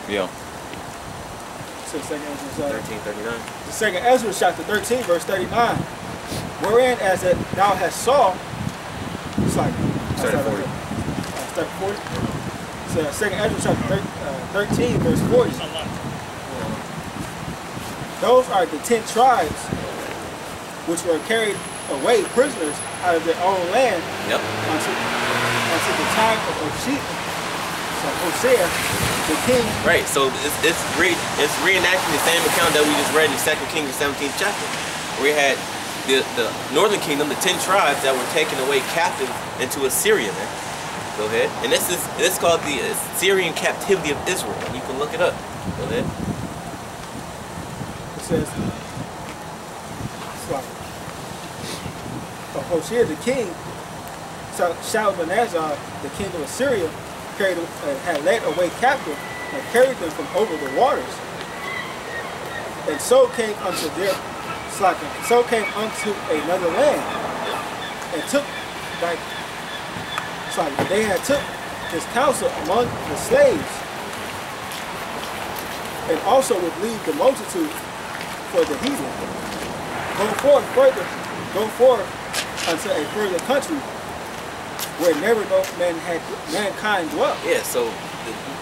Yeah. So second Ezra 13:39. The second Ezra chapter 13, verse 39. Wherein as that thou hast saw, it's like Start at 40. Start at 40. So second Ezra chapter 13, verse 40. Those are the 10 tribes which were carried away prisoners out of their own land until the time of Hosea, the king. Right, so it's reenacting the same account that we just read in 2 Kings, 17th chapter. We had the northern kingdom, the 10 tribes that were taken away captive into Assyria, man. Go ahead. And this is called the Assyrian captivity of Israel. You can look it up. Go ahead. It says, Hosea the king, Shalmaneser, the king of Assyria, had led away captive and carried them from over the waters, and so came unto another land, and took they had took his counsel among the slaves, and also would leave the multitude for the heathen. Go forth unto a further country where never no mankind dwelt. Yeah, so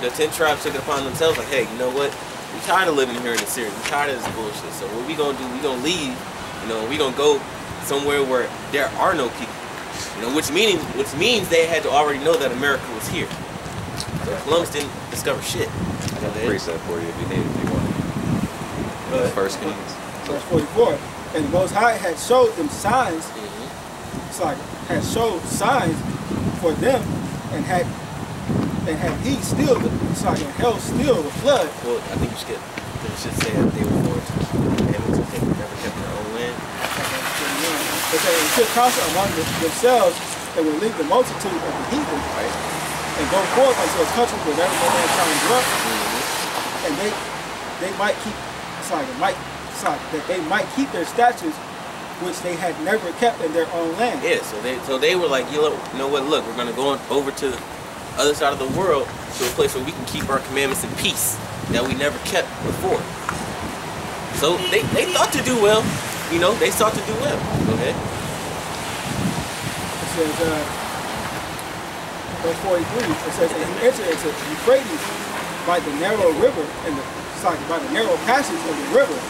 the 10 tribes took it upon themselves, like, hey, you know what? We're tired of living here in Assyria. We're tired of this bullshit. So what we gonna do? We gonna leave. You know, we gonna go somewhere where there are no people. You know, which means they had to already know that America was here. So Columbus didn't discover shit. I got a precept for you if you need it, if you want it. First Kings. Verse 44. And the Most High had showed them signs. Had showed signs for them, and had he still and held still the flood. Well, I think you should say that they were going to they never kept their own land. They said they took counsel among themselves and would leave the multitude of the heathen, right, and go forth unto a country where never no mankind dwelt, and they might keep that they might keep their statutes, which they had never kept in their own land. Yeah, so they were like, you know what? Look, we're gonna go over to the other side of the world to a place where we can keep our commandments in peace that we never kept before. So they thought to do well. You know, they sought to do well. Go ahead. It says, verse 43. It says, and he entered into Euphrates by the narrow river by the narrow passage of the river.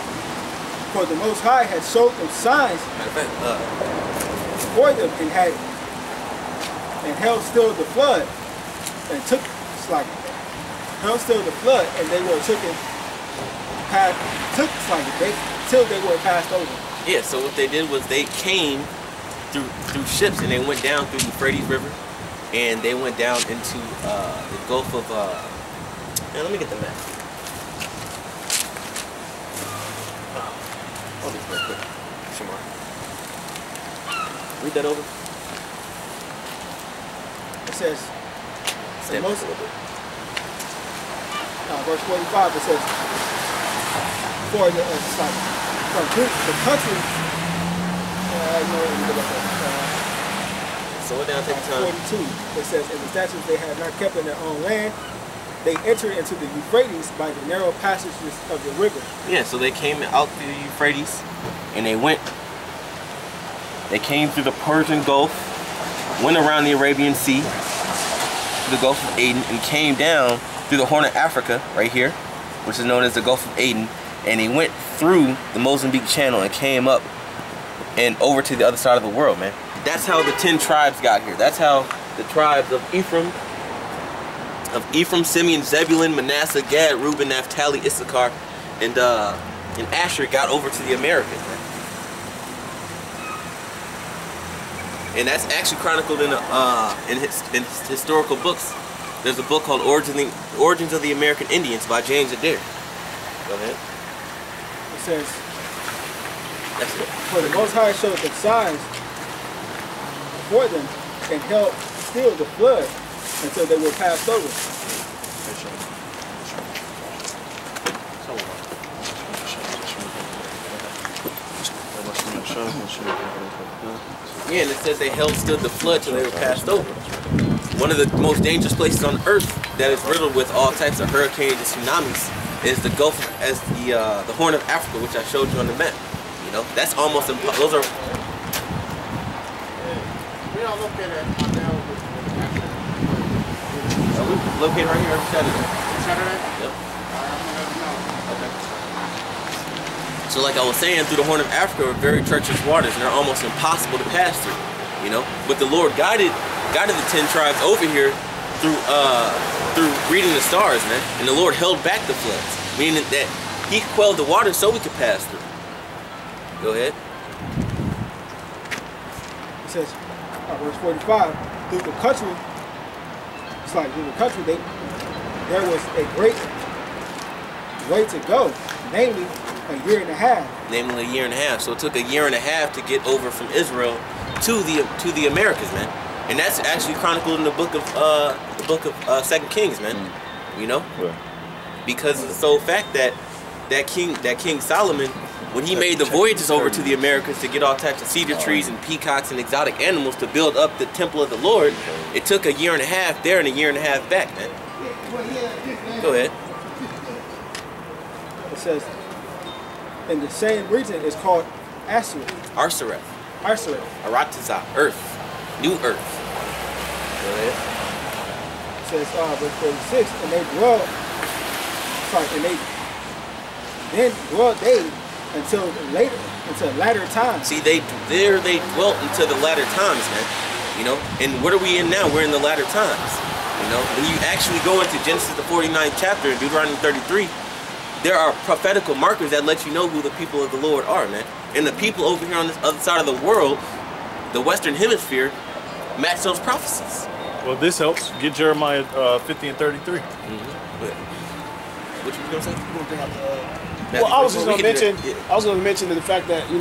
For the Most High had showed them signs for them, and held still the flood, and held still the flood, and they were till they were passed over. Yeah. So what they did was they came through ships, and they went down through the Euphrates River, and they went down into the Gulf of. Let me get the map. I'll do it real quick. Shamar. Read that over. It says, Stand back a little bit. Verse 45, it says, for the country, slow it down, take your time. 42, it says, and the statutes they had not kept in their own land, they entered into the Euphrates by the narrow passages of the river. Yeah, so they came out through the Euphrates, and they came through the Persian Gulf, went around the Arabian Sea, to the Gulf of Aden, and came down through the Horn of Africa, right here, which is known as the Gulf of Aden, and they went through the Mozambique Channel and came up and over to the other side of the world, man. That's how the 10 tribes got here. That's how the tribes of Ephraim, Simeon, Zebulun, Manasseh, Gad, Reuben, Naphtali, Issachar, and Asher got over to the Americas, man. And that's actually chronicled in historical books. There's a book called Origins of the American Indians by James Adair. Go ahead. It says, for the Most High showed them signs for them and held still the flood until they were passed over. Yeah, and it says they held still the flood till they were passed over. One of the most dangerous places on earth that is riddled with all types of hurricanes and tsunamis is the Gulf, as the Horn of Africa, which I showed you on the map. You know, that's almost those are. We are located on the We located right here every Saturday. Saturday? Yep. Okay. So like I was saying, through the Horn of Africa are very treacherous waters, and they're almost impossible to pass through. You know, but the Lord guided the 10 tribes over here through reading the stars, man. And the Lord held back the floods, meaning that He quelled the water so we could pass through. Go ahead. It says, verse 45, through the country, it's like through the country, there was a great way to go, namely a year and a half. Namely a year and a half. So it took a year and a half to get over from Israel to the Americas, man. And that's actually chronicled in the book of 2 Kings, man. You know? Right. Because of the sole fact that King Solomon, when he made the voyages over to the Americas to get all types of cedar trees and peacocks and exotic animals to build up the temple of the Lord, it took a year and a half there and a year and a half back, man. Go ahead. It says, in the same region is called Ashereth. Arsareth. Aratazah, earth. New earth. Go ahead. It says, verse 46, and they dwelt they until latter times. See, they dwelt until the latter times, man. You know, and what are we in now? We're in the latter times. You know, when you actually go into Genesis the 49th chapter and Deuteronomy 33, there are prophetical markers that let you know who the people of the Lord are, man. And the people over here on this other side of the world, the Western Hemisphere, match those prophecies. Well, this helps. Get Jeremiah 50 and 33. What you gonna say? Well, I was just gonna mention. I was gonna mention the fact that when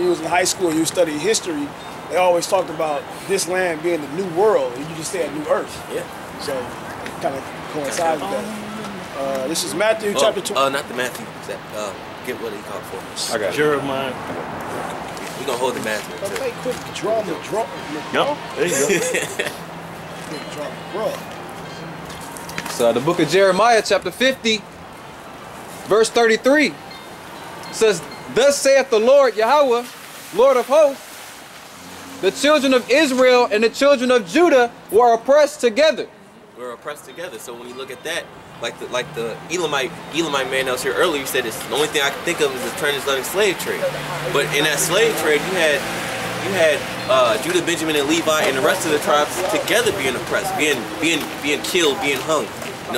you was in high school and you studied history, they always talked about this land being the new world, and you just said new earth. Yeah. So it kind of coincides with that. This is Matthew chapter 2. Not the Matthew. Get what he called for. I got Jeremiah. We're gonna hold the Matthew. They couldn't draw the draw. No, there you go. Draw the draw. So the book of Jeremiah, chapter 50, verse 33, says, "Thus saith the Lord Yahweh, Lord of hosts, the children of Israel and the children of Judah were oppressed together." We're oppressed together. So when you look at that, like the Elamite man that was here earlier, you said it's the only thing I can think of is the transatlantic slave trade. But in that slave trade, you had Judah, Benjamin, and Levi, and the rest of the tribes together being oppressed, being killed, being hung,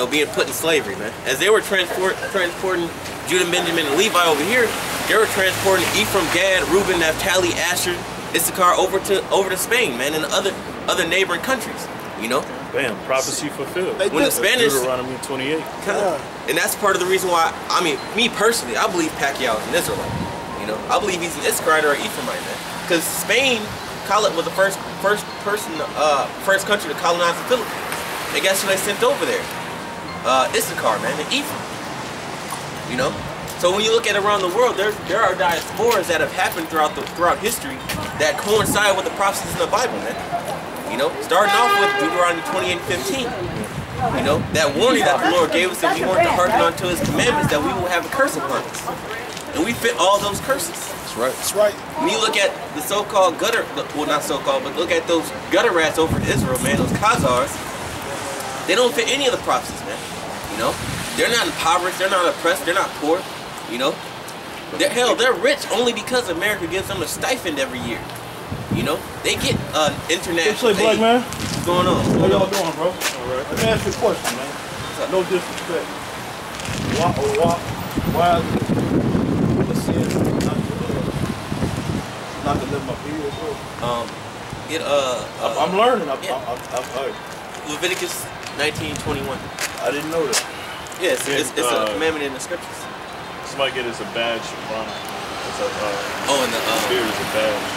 being put in slavery, man. As they were transporting Judah, Benjamin, and Levi over here, they were transporting Ephraim, Gad, Reuben, Naphtali, Asher, Issachar over to Spain, man, and other neighboring countries, Bam, prophecy fulfilled. When the Spanish, Deuteronomy 28. And that's part of the reason why, me personally, I believe Pacquiao is an Israelite. I believe he's an Issacharite or an Ephraimite, man. Because Spain, was the first country to colonize the Philippines. And guess who they sent over there? Issachar, man, and Ephraim. So when you look at around the world, there are diasporas that have happened throughout history that coincide with the prophecies in the Bible, man. Starting off with Deuteronomy 28:15. That warning that the Lord gave us that we weren't to hearken unto His commandments, that we will have a curse upon us. And we fit all those curses. That's right. That's right. When you look at the so-called gutter, well, not so-called, but look at those gutter rats over in Israel, man, those Khazars, they don't fit any of the prophecies, man. They're not impoverished, they're not oppressed, they're not poor, They're rich only because America gives them a stipend every year. They get international Black aid. man. What's going on? How y'all doing, bro? All right. Let me ask you a question, man. No disrespect. Why is it a sin not to live my period, bro? I'm learning. Leviticus 19:21. I didn't know that. Yes, it's a commandment in the scriptures. Somebody get us a badge, Ron. It's a, in the beard is a badge.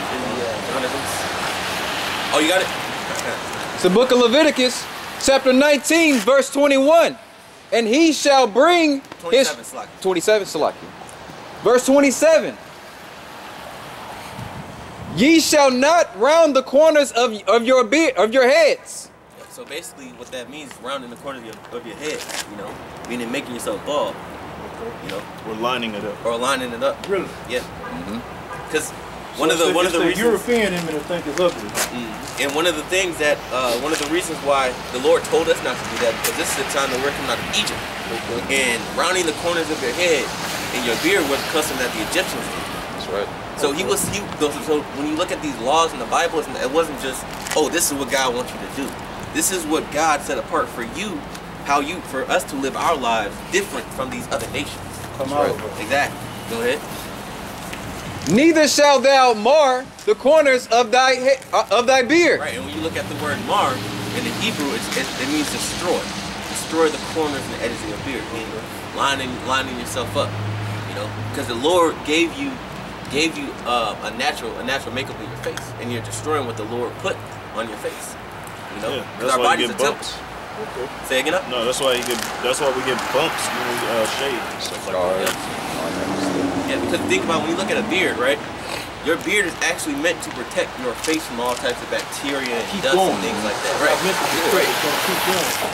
Oh, you got it? It's the book of Leviticus, chapter 19, verse 21. And he shall bring 27, Salaki. 27, Salaki. Verse 27. Ye shall not round the corners of your heads. So basically, what that means is rounding the corner of your head. You know, meaning making yourself bald. You know, We're lining it up. or lining it up. Really? Yeah. Because one So of the reasons. European in me to think it's ugly. And one of the things that, one of the reasons why the Lord told us not to do that, because this is the time that we're coming out of Egypt. And rounding the corners of your head and your beard was a custom that the Egyptians did. That's right. So so when you look at these laws in the Bible, it wasn't just, oh, this is what God wants you to do. This is what God set apart for you, for us to live our lives different from these other nations. Come out. Exactly. Go ahead. Neither shalt thou mar the corners of thy beard. Right, and when you look at the word mar in the Hebrew, it means destroy. Destroy the corners and the edges of your beard, meaning lining yourself up. You know, because the Lord gave you a natural makeup of your face, and you're destroying what the Lord put on your face. You know, Yeah, because that's our why bodies you get are bumps. temples. Say again up. No, that's why we get bumps when we shave and stuff like that. Yeah, because think about when you look at a beard, right? Your beard is actually meant to protect your face from all types of bacteria and dust and things like that. Right.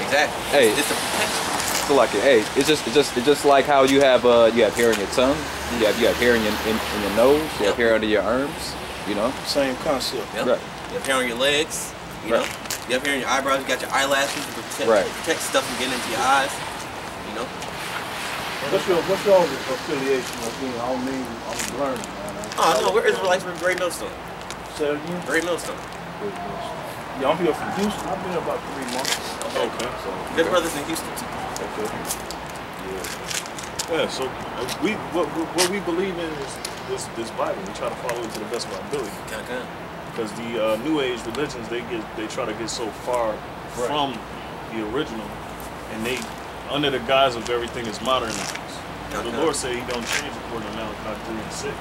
Exactly. Hey. It's a protection. So like, hey, it's just like how you have hair in your tongue, you have hair in your nose, you have hair under your arms, you know. Same concept. Yep. Right. You have hair on your legs, you know. You have hair on your eyebrows, you got your eyelashes to protect stuff from getting into your eyes, you know. What's your affiliation? I'm learning. Oh no, we're Israelites from Great Millstone. Say it again? Great Millstone. Yeah, I'm here from Houston. I've been here about 3 months. Okay. So, Good brothers in Houston too. okay. Yeah, so what we believe in is this Bible. We try to follow it to the best of our ability. Kind. Because the New Age religions, they try to get so far from the original, and they, under the guise of everything is modernized. The Lord said He don't change according to Malachi 3 and 6.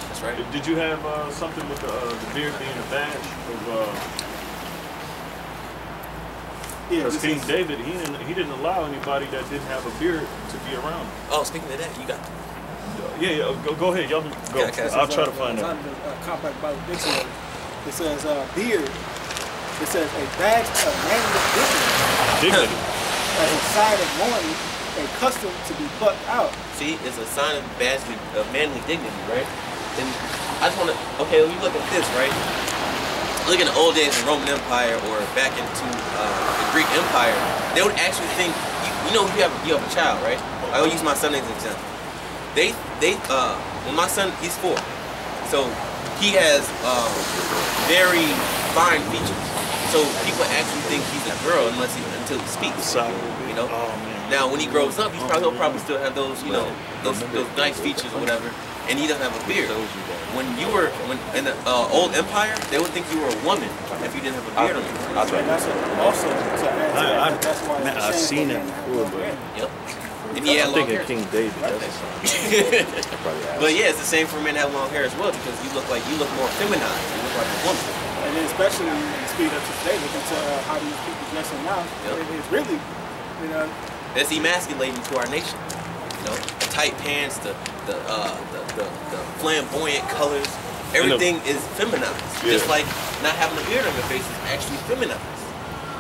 That's right. Did you have something with the beard being a badge of? Because King David, he didn't allow anybody that didn't have a beard to be around him. Oh, speaking of that, you got. Yeah. Go ahead, y'all. Go. Okay. I'll try to find out. Compact Bible Dictionary. It says beard. It says a badge of manly dignity, Dignity. as a sign of mourning, a custom to be plucked out. See, it's a sign of manly dignity, right? And I just want to. Okay, when you look at this, right? Look in the old days in the Roman Empire or back into the Greek Empire, they would actually think, you know, you have a child, right? I will use my son as an example. When my son, he's 4, so he has very fine features. So people actually think he's a girl until he speaks. You know. Now when he grows up, he'll probably still have those, you know, those nice features or whatever, and he doesn't have a beard. When in the old empire, they would think you were a woman if you didn't have a beard on you. That's also to add to that. That's why Man, I've seen it before, but Yep. And he had I'm long thinking hair. King David. But yeah, it's the same for men to have long hair as well because you look more feminized. You look like a woman. And then especially when you speed up to today, look into how these people dressing now. Yep. It's really, you know. It's emasculating to our nation. You know, the tight pants, the flamboyant colors, everything is feminized. Yeah. Just like not having a beard on your face is actually feminized.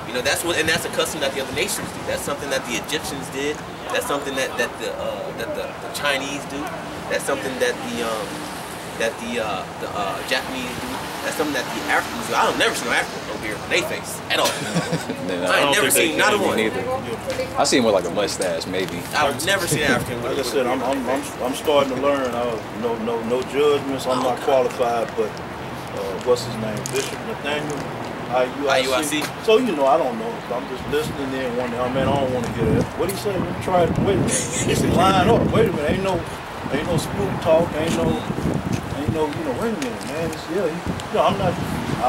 You know, that's a custom that the other nations do. That's something that the Egyptians did. That's something that the Chinese do. That's something that the Japanese do. That's something that the Africans do. I've never seen no African with no beard on their face at all. I ain't never seen not a one. Neither. I seen with like a mustache, maybe. I've never seen an African with Like I said, I'm starting to learn. No judgments. I'm not qualified, but what's his name? Bishop Nathaniel. IUIC. So you know, I don't know. I'm just listening there and wondering, oh man, I don't want to hear that. What he said? Let me try it. Wait a minute. It's line up. Wait a minute. Ain't no spook talk. Ain't no. Wait a minute, man. I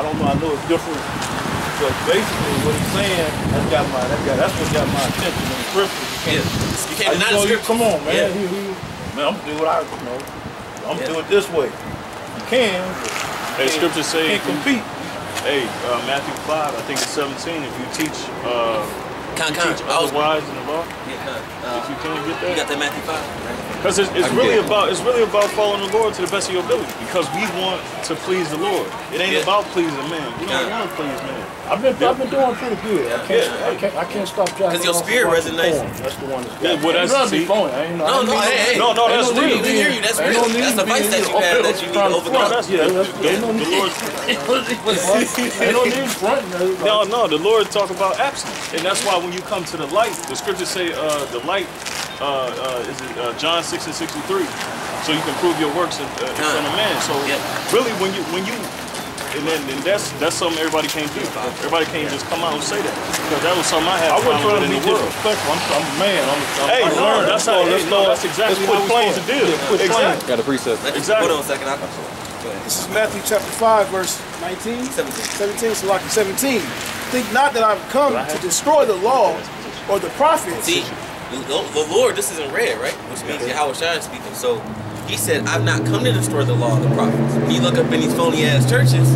don't know. I know it's different, but basically what he's saying that's what got my attention in the scripture. You can't deny the scripture. Come on, man. Yeah. Man, I'm gonna do what I'm gonna do it this way. You can. Hey, scripture say can't compete. Hey, Matthew 5, I think it's 17. If you teach Con. teach otherwise in the law? Yeah, If you can't get that. you got that Matthew 5, right? Because it's really about following the Lord to the best of your ability. Because we want to please the Lord. It ain't about pleasing man. We don't want to please man. I've been doing pretty good. I can't stop jacking. Because your spirit resonates. That's the one that's Yeah, well, that's be phony. Hey. No, that's real. We hear you. That's real. That's the vice that you have that you need to overcome. Ain't no need fronting. No, the Lord talk about abstinence. And that's why when you come to the light, the scriptures say the light, John 6:63. So you can prove your works in front of man. So really when you and that's something everybody can't do. Everybody can't just come out and say that. Because that was something I had. I wasn't trying to be in the world. disrespectful. I'm a man. That's exactly what we're supposed to do. Exactly. Got a precept. Exactly. Hold on a second. Go ahead. This is Matthew chapter 5, verse 19. 17. So like 17. Think not that I've come to destroy the law or the prophets. See, the Lord, this isn't red, right? Which means Yahweh Shai is speaking. So he said, I've not come to destroy the law of the prophets. When you look up in these phony ass churches,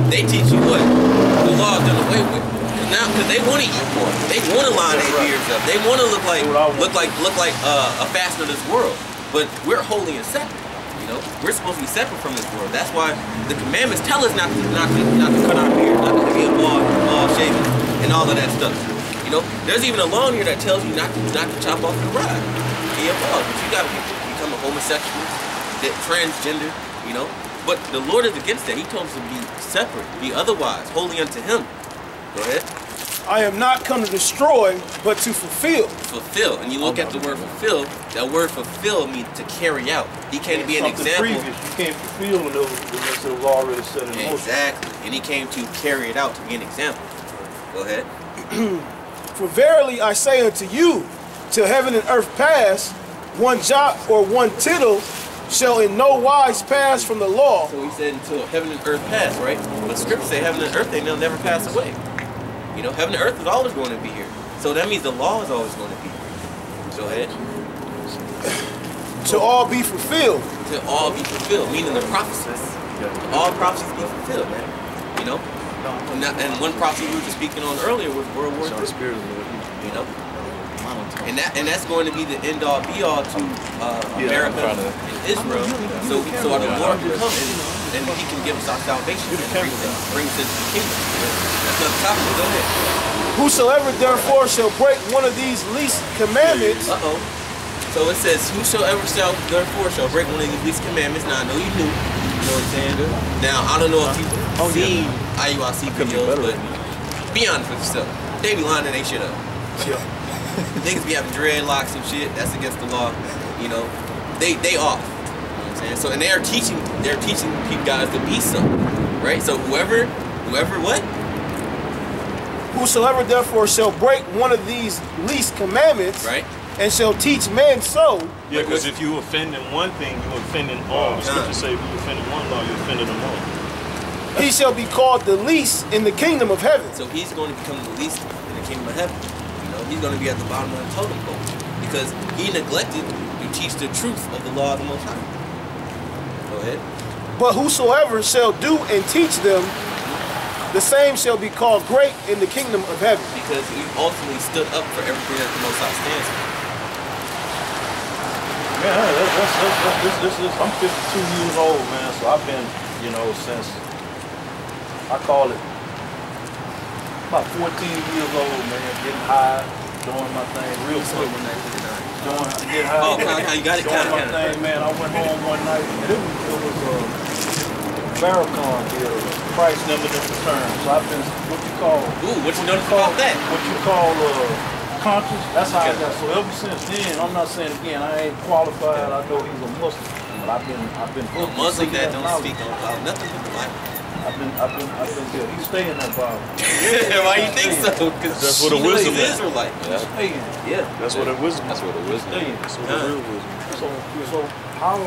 they teach you what? The law is done away with. Now, because they want to eat pork. They want to line their beards up. They want to look like a fashion of this world. But we're holy and separate. You know, we're supposed to be separate from this world. That's why the commandments tell us not to cut our beard, not to be a bald shaven, and all of that stuff. You know, there's even a law in here that tells you not to chop off your rod. Be a bald, but you got to become a homosexual, transgender. You know, but the Lord is against that. He told us to be separate, be otherwise, holy unto Him. Go ahead. I am not come to destroy, but to fulfill. Fulfill. And you look at the word fulfill, that word fulfill means to carry out. He came to be an example. Previous. You can't fulfill unless it was already set in motion. Exactly. And he came to carry it out, to be an example. Go ahead. For verily I say unto you, till heaven and earth pass, one jot or one tittle shall in no wise pass from the law. So he said until heaven and earth pass, right? But scripture say heaven and earth, they'll never pass away. You know, heaven and earth is always going to be here. So that means the law is always going to be here. Go ahead. To all be fulfilled. To all be fulfilled, meaning the prophecies. All prophecies be fulfilled, man. You know? And one prophecy we were just speaking on earlier was World War III. You know? And that's going to be the end all be all to America and Israel. So our Lord can come and He can give us our salvation and bring us into the kingdom. That's not the topic. Go ahead. Whosoever therefore shall break one of these least commandments. So it says, whosoever shall break one of these least commandments. Now I know you knew. You know what I'm saying? Now I don't know if you've seen IUIC videos, but be honest with yourself. They be lining they shit up. Niggas be having dreadlocks and shit. That's against the law. You know, they off. You know what I'm saying? So and they're teaching people guys to be something, right? So whoever what? Whosoever therefore shall break one of these least commandments, right, and shall teach men so. Yeah, because if you offend in one thing, you offend in all. The scripture say if you offend in one law, you offended them all. He shall be called the least in the kingdom of heaven. So he's going to become the least in the kingdom of heaven. He's going to be at the bottom of the totem pole because he neglected to teach the truth of the law of the Most High. Go ahead. But whosoever shall do and teach them, the same shall be called great in the kingdom of heaven. Because he ultimately stood up for everything that the Most High stands for. Yeah, I'm 52 years old, man, so I've been, you know, since, I call it, about 14 years old, man, getting high, doing my thing real quick. Get high. Oh, how you got it? Doing my thing, man. I went home one night, and it was Farrakhan deal, Christ never return. So I've been, what you call that? What you call conscious. That's how I got. So ever since then, I'm not saying again, I ain't qualified. I know he's a Muslim, but I've been hooked. Muslim that don't speak on nothing but the Bible. I've been good. He's staying that Bible. Yeah, why you think so? Because that's what the wisdom is. Israelite. Yeah. That's what the wisdom. That's what the wisdom is. That's what the real wisdom. So how?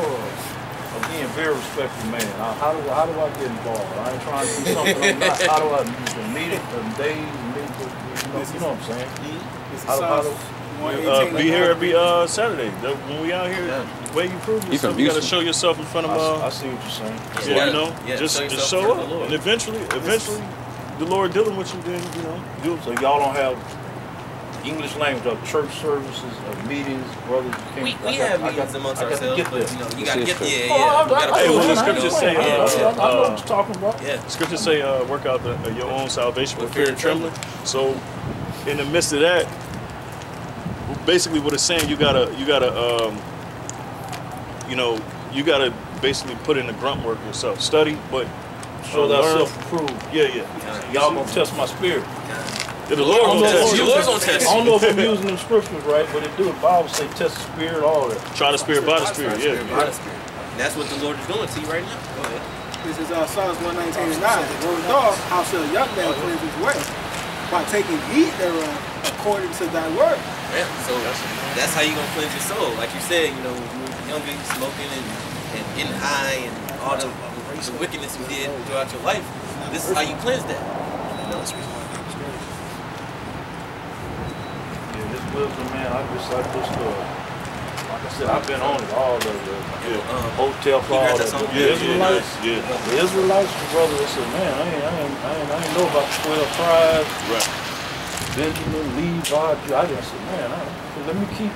Again, very respectful man. How do I get involved? I ain't trying to do something I'm not. How do I meet it? The days, you know what I'm saying? How do be here every Saturday. When we out here, the way you prove yourself, you got to show yourself in front of. I see what you're saying. Yeah, you know, just show up, and eventually, the Lord dealing with you. Then you know, do it. So y'all don't have English language of church services, of meetings, brothers. We have meetings amongst ourselves, but you know, you gotta get Hey, well, the scriptures say, I know what you're talking about. yeah. The scriptures say, work out your own salvation with fear and trembling. So, in the midst of that, basically what it's saying, you gotta basically put in the grunt work yourself. Study, but show learn. thyself approved. Yeah. Y'all gonna test my spirit. The Lord gonna test you. The Lord's gonna test I don't know if I'm using them scriptures right, but it do. The Bible say test the spirit, all that. Try the spirit by the spirit. Yeah. By the Spirit. And that's what the Lord is doing to you right now. Go ahead. This is Psalms 119:9. Wherewithal, how shall a young man cleanse his way? By taking heed thereof, according to thy word. Yeah. So that's how you gonna cleanse your soul. Like you said, you know, when you were younger, you smoking and getting high and all the wickedness you did throughout your life. This is how you cleanse that. You know? Yeah, this wisdom, man. I just like I said, I've been on it all the hotel for all that. The Israelites, the Israelites, brother, they said, man, I ain't know about the 12 tribes. Right. Benjamin, Levi, I just said, man, let me keep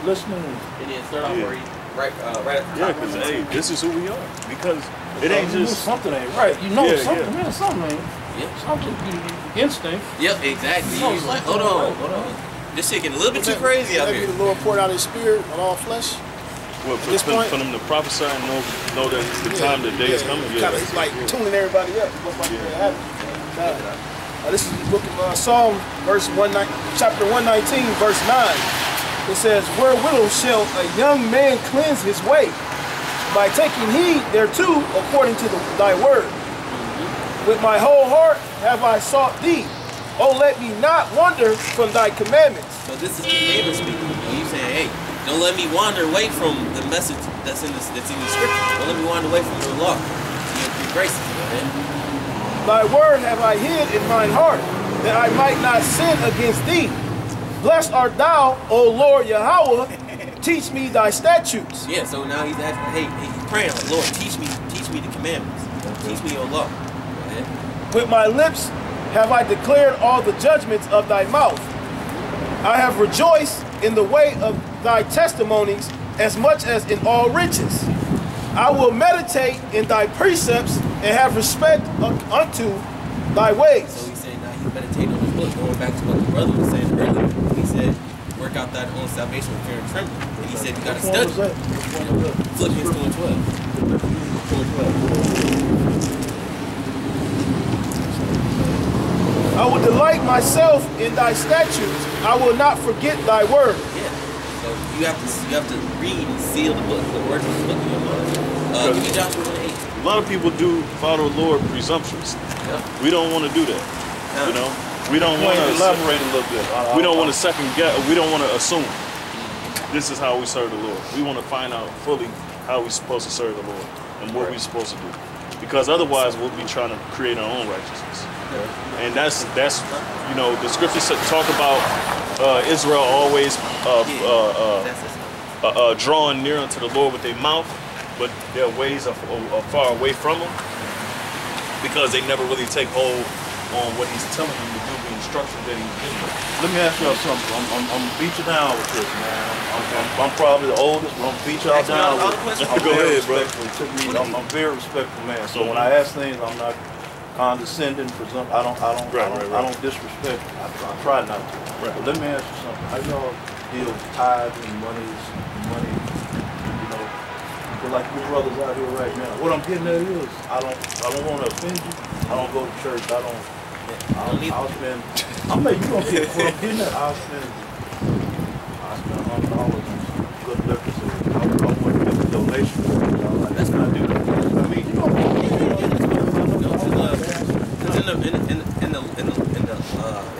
listening. And then start off where you right at the top. Yeah, because hey, this is who we are. Because it ain't You know just something ain't right. You know something, yeah. man, something ain't. Yeah. Something, instinct. Yep, exactly. You're like, hold on. This shit getting a little bit too crazy out Maybe here. the Lord poured out his spirit on all flesh. well, for them to prophesy and know that the time, the day is coming. Yeah. Kind of like tuning everybody up. What's about to happen. This is the book of Psalm, chapter 119, verse 9. It says, wherewithal shall a young man cleanse his way? By taking heed thereto according to thy word. With my whole heart have I sought thee. Oh, let me not wander from thy commandments. So this is the neighbor speaking. You saying, hey, don't let me wander away from the message that's in the scripture. Don't let me wander away from your law. Your grace, man. Thy word have I hid in mine heart, that I might not sin against thee. Blessed art thou, O Lord Yahweh, teach me thy statutes. Yeah, so now he's asking, he's praying like, Lord, teach me the commandments. Teach me your law. With my lips have I declared all the judgments of thy mouth. I have rejoiced in the way of thy testimonies as much as in all riches. I will meditate in thy precepts and have respect unto thy ways. So he's saying now he's meditating on his book, going back to what the brother was saying earlier. He said, work out thy own salvation with fear and trembling. And he said you gotta study. Philippians 2 and 12. I will delight myself in thy statutes. I will not forget thy word. Yeah. So you have to read and seal the book, the words of the book in your mind. Give me Joshua 1:8. A lot of people do follow the Lord presumptuous. Yeah. We don't want to do that. You know, we don't want to elaborate a little bit. We don't want to second guess. We don't want to assume. This is how we serve the Lord. We want to find out fully how we're supposed to serve the Lord and what we're supposed to do. Because otherwise, we'll be trying to create our own righteousness. And that's you know, the scriptures talk about Israel always drawing near unto the Lord with their mouth, but their ways are far away from Him because they never really take hold on what He's telling them to do, the instructions that He's giving them. Let me ask y'all something. I'm gonna beat you down with this, man. I'm probably the oldest, but I'm gonna beat y'all down with it. Go ahead, bro. I'm a very respectful man. So when I ask things, I'm not condescending, presumptive. I don't disrespect. I try not to. Right. But let me ask you something. How y'all deal with tithes and money? You know, because like your brothers out here right now. What I'm getting at is, I don't want to offend you. I don't go to church. I'll spend. I'm like, you don't get what I'm getting at. I'll spend $100 on some good liquor. So I want to give a donation. That's what I do. I mean, you know.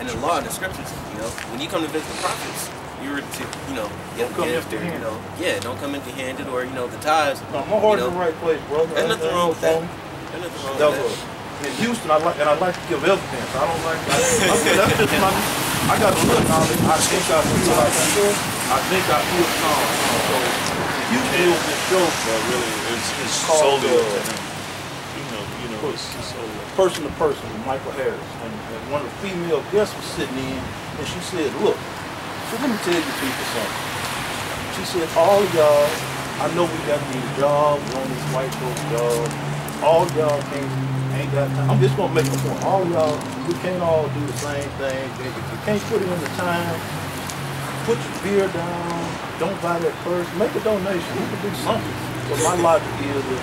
In the law, the scriptures, you know, when you come to visit the prophets, you were to, you know, get a gift, or, you know, don't come empty-handed, or, you know, the tithes. No, my heart's in the right place, brother. There's nothing wrong with that. There's nothing wrong with that. In Houston, I like to give evidence. I don't like. That's just my. I got a little knowledge. I think I feel like I think I feel calm. So Houston is this show. But really, it's solely up to Him. You know, person to person with Michael Harris. And one of the female guests was sitting in, and she said, look, so let me tell you people something. She said, all y'all, I know we got these jobs, we're on these white folks jobs. All y'all ain't got time. I'm just gonna make a point. All y'all, we can't all do the same thing. If you can't put in the time, put your beer down, don't buy that purse, make a donation. We can do something. But my logic is that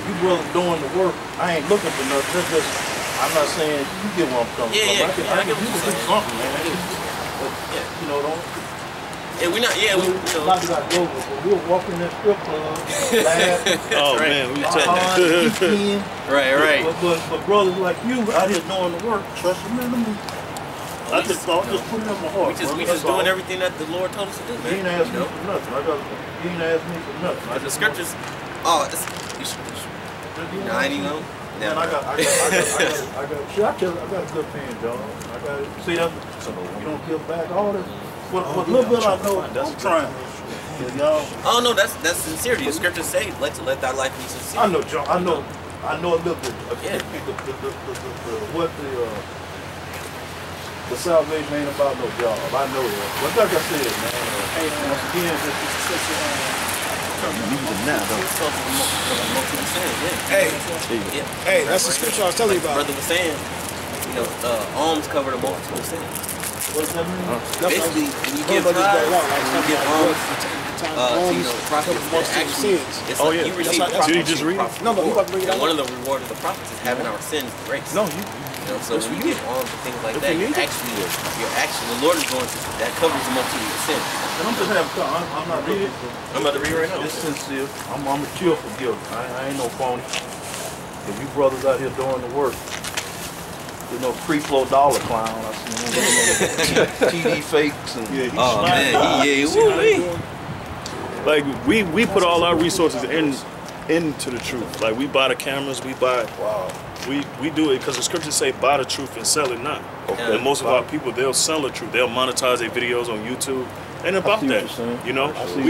you brothers doing the work, I ain't looking for nothing. That's just, I'm not saying you get where I'm coming from. I can do something, man. But, you know, don't. Yeah, we not. Yeah, we. Not that I go, but we'll walk in that strip club, laugh. Oh right. man, we tell you. Right. But brothers like you out here doing the work, trust me, man. I just put it in my heart. We just doing everything that the Lord told us to do, man. He ain't asked me for nothing. He ain't asked me for nothing. The scriptures. Oh, I ain't even know. Man, I got a good paying job. See that? You don't give back all this. What little bit I know, I'm trying. Oh no, that's sincerity. The scriptures say, let thy life be sincere. I know, John. I know a little bit. Yeah. The salvation ain't about no job. I know that. But like I said, man, once again, Hey, that's the scripture I was telling you about. Brother was saying, alms cover the multitude of sins. what does that mean? Basically, when you give tithes, when you give alms, the prophets that actually, it's like you receive the prophets. Did you just read it? No, you about to bring it out. One of the rewards of the prophets is having our sins erased. No, So when you give alms and things like that, you're actually, the Lord is going to, that covers the multitude of sins. and I'm just having fun. I'm not reading. I'm about to read right now. It's sincere. I'm a cheerful giver. I ain't no phony. If you brothers out here doing the work, you know, free-flow dollar clown. I see TD fakes and Oh man, Like we put all our resources into the truth. Like we buy the cameras, we buy. wow. We do it because the scriptures say buy the truth and sell it not. Okay. And most of our people, they'll sell the truth. They'll monetize their videos on YouTube. Ain't about I see what that. you're saying. You know. I see.